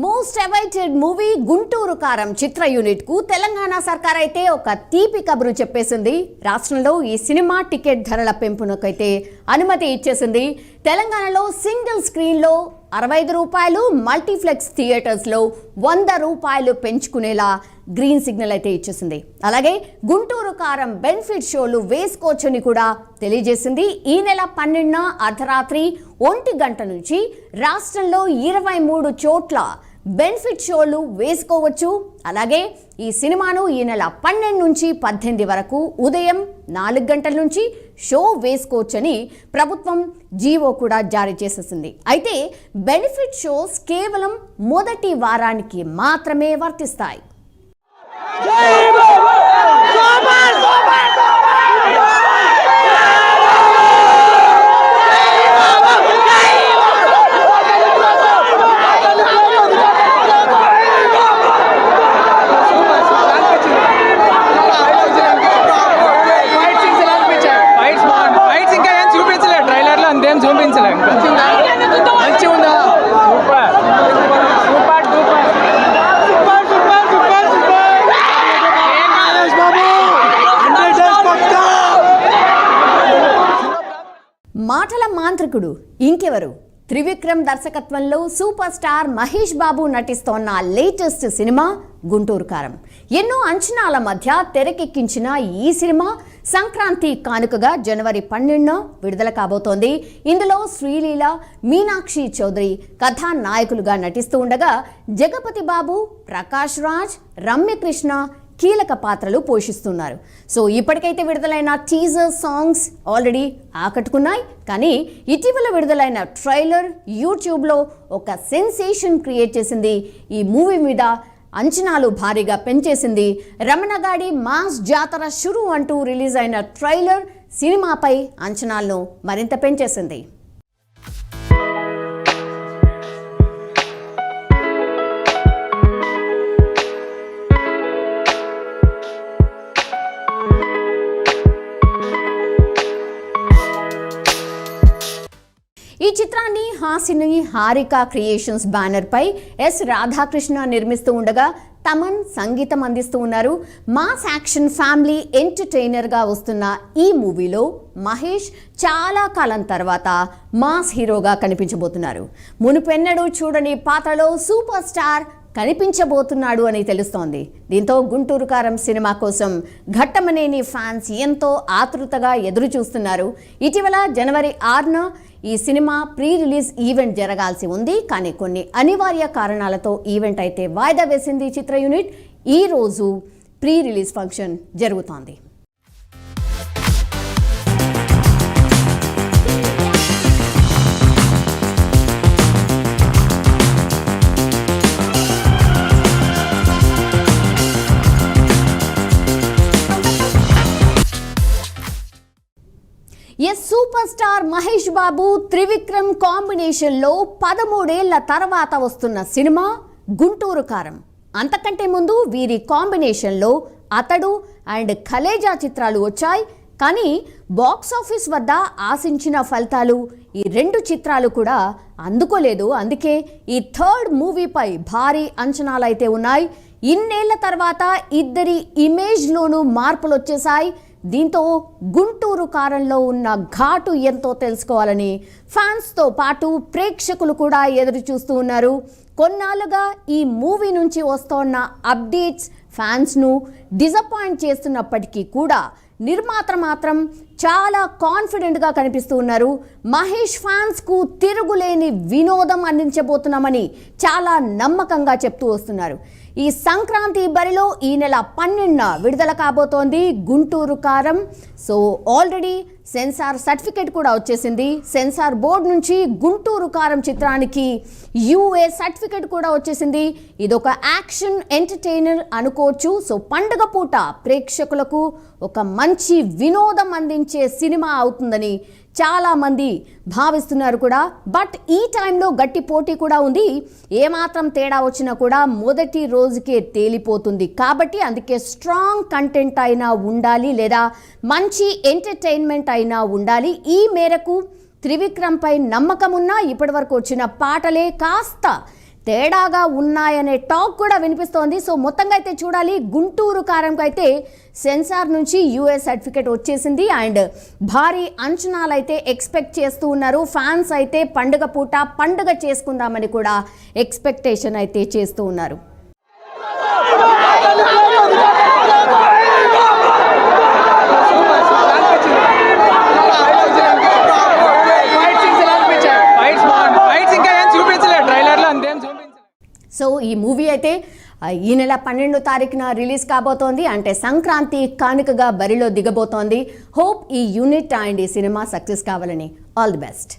Most awaited movie Guntur కారం చిత్ర unit కు తెలంగాణ సర్కార్ అయితే ఒక తీపి కబురు చెప్పేసింది. రాష్ట్రంలో ఈ సినిమా టికెట్ ధరల పెంపునకైతే అనుమతి ఇచ్చేసింది. తెలంగాణలో సింగిల్ స్క్రీన్ లో 65 రూపాయలు, మల్టీప్లెక్స్ థియేటర్స్ లో 100 రూపాయలు పెంచుకునేలా గ్రీన్ సిగ్నల్ అయితే ఇచ్చేసింది. అలాగే గుంటూరు కారం బెనిఫిట్ షోలు వేసుకోవచ్చని కూడా తెలియజేసింది. ఈ నెల 12న అర్ధరాత్రి 1 గంట నుంచి రాష్ట్రంలో 23 చోట్ల బెనిఫిట్ షోలు వేసుకోవచ్చు. అలాగే ఈ సినిమాను ఈ నెల 12 నుంచి 18 వరకు ఉదయం 4 గంటల నుంచి షో వేసుకోవచ్చని ప్రభుత్వం జీవో కూడా జారీ చేసేసింది. అయితే బెనిఫిట్ షోస్ కేవలం మొదటి వారానికి మాత్రమే వర్తిస్తాయి. మాటల మాంత్రికుడు ఇంకెవరు? త్రివిక్రమ్ దర్శకత్వంలో super star Mahesh Babu నటిస్తోన్న latest cinema Guntur కారం. ఎన్నో అంచనాల మధ్య తెరకెక్కించిన ఈ సినిమా సంక్రాంతి కానుకగా జనవరి 12న విడుదల కాబోతోంది. ఇందులో శ్రీలీల, మీనాక్షి చౌదరి కథానాయకులుగా నటిస్తూ ఉండగా జగపతి బాబు, ప్రకాష్ రాజ్, రమ్యకృష్ణ కీలక పాత్రలు పోషిస్తున్నారు. సో ఇప్పటికైతే విడుదలైన టీజర్ సాంగ్స్ ఆల్రెడీ ఆకట్టుకున్నాయి. కానీ ఇటీవల విడుదలైన ట్రైలర్ యూట్యూబ్లో ఒక సెన్సేషన్ క్రియేట్ చేసింది. ఈ మూవీ మీద అంచనాలు భారీగా పెంచేసింది. రమణగాడి మాస్ జాతర షురు అంటూ రిలీజ్ అయిన ట్రైలర్ సినిమాపై అంచనాలను మరింత పెంచేసింది. ఈ చిత్రాన్ని హాసిని హారిక క్రియేషన్స్ బ్యానర్ పై ఎస్ రాధాకృష్ణ నిర్మిస్తూ ఉండగా తమన్ సంగీతం అందిస్తూ ఉన్నారు. మాస్ యాక్షన్ ఫ్యామిలీ ఎంటర్టైనర్గా వస్తున్న ఈ మూవీలో మహేష్ చాలా కాలం తర్వాత మాస్ హీరోగా కనిపించబోతున్నారు. మునుపెన్నడూ చూడని పాత్రలో సూపర్ స్టార్ కనిపించబోతున్నాడు అని తెలుస్తోంది. దీంతో గుంటూరు కారం సినిమా కోసం ఘట్టమనేని ఫ్యాన్స్ ఎంతో ఆతృతగా ఎదురు చూస్తున్నారు. ఇటీవల జనవరి 6న ఈ సినిమా ప్రీ రిలీజ్ ఈవెంట్ జరగాల్సి ఉంది. కానీ కొన్ని అనివార్య కారణాలతో ఈవెంట్ అయితే వాయిదా వేసింది చిత్ర యూనిట్. ఈ రోజు ప్రీ రిలీజ్ ఫంక్షన్ జరుగుతోంది. సూపర్ స్టార్ మహేష్ బాబు, త్రివిక్రమ్ కాంబినేషన్లో 13 ఏళ్ల తర్వాత వస్తున్న సినిమా గుంటూరు కారం. అంతకంటే ముందు వీరి కాంబినేషన్లో అతడు అండ్ కలేజా చిత్రాలు వచ్చాయి. కానీ బాక్స్ ఆఫీస్ వద్ద ఆశించిన ఫలితాలు ఈ 2 చిత్రాలు కూడా అందుకోలేదు. అందుకే ఈ థర్డ్ మూవీపై భారీ అంచనాలు అయితే ఉన్నాయి. ఇన్నేళ్ల తర్వాత ఇద్దరి ఇమేజ్లోనూ మార్పులు వచ్చేసాయి. దీంతో గుంటూరు కారంలో ఉన్న ఘాటు ఎంతో తెలుసుకోవాలని ఫ్యాన్స్తో పాటు ప్రేక్షకులు కూడా ఎదురు చూస్తూ ఉన్నారు. కొన్నాళ్ళుగా ఈ మూవీ నుంచి వస్తోన్న అప్డేట్స్ ఫ్యాన్స్ను డిసప్పాయింట్ చేస్తున్నప్పటికీ కూడా నిర్మాత మాత్రం చాలా కాన్ఫిడెంట్గా కనిపిస్తూ ఉన్నారు. మహేష్ ఫ్యాన్స్కు తిరుగులేని వినోదం అందించబోతున్నామని చాలా నమ్మకంగా చెప్తూ వస్తున్నారు. ఈ సంక్రాంతి బరిలో ఈ నెల 12న విడుదల కాబోతోంది గుంటూరు కారం. సో ఆల్రెడీ సెన్సార్ సర్టిఫికేట్ కూడా వచ్చేసింది. సెన్సార్ బోర్డు నుంచి గుంటూరు కారం చిత్రానికి యూఏ సర్టిఫికేట్ కూడా వచ్చేసింది. ఇదొక యాక్షన్ ఎంటర్టైనర్ అనుకోవచ్చు. సో పండుగ పూట ప్రేక్షకులకు ఒక మంచి వినోదం అందించే సినిమా అవుతుందని చాలా మంది భావిస్తున్నారు కూడా. బట్ ఈ టైంలో గట్టి పోటీ కూడా ఉంది. ఏమాత్రం తేడా వచ్చినా కూడా మొదటి రోజుకే తేలిపోతుంది. కాబట్టి అందుకే స్ట్రాంగ్ కంటెంట్ అయినా ఉండాలి, లేదా మంచి ఎంటర్టైన్మెంట్ అయినా ఉండాలి. ఈ మేరకు త్రివిక్రమ్ పై నమ్మకం ఉన్నా ఇప్పటివరకు వచ్చిన పాటలే కాస్త తేడాగా ఉన్నాయనే టాక్ కూడా వినిపిస్తోంది. సో మొత్తంగా అయితే చూడాలి. గుంటూరు కారంకి అయితే సెన్సార్ నుంచి యూఎస్ సర్టిఫికేట్ వచ్చేసింది అండ్ భారీ అంచనాలు అయితే ఎక్స్పెక్ట్ చేస్తూ ఉన్నారు. ఫ్యాన్స్ అయితే పండుగ పూట పండుగ చేసుకుందామని కూడా ఎక్స్పెక్టేషన్ అయితే చేస్తూ ఉన్నారు. సో ఈ మూవీ అయితే ఈ నెల 12వ తారీఖున రిలీజ్ కాబోతోంది. అంటే సంక్రాంతి కానుకగా బరిలో దిగబోతోంది. హోప్ ఈ యూనిట్ అండ్ ఈ సినిమా సక్సెస్ కావాలని. All the best.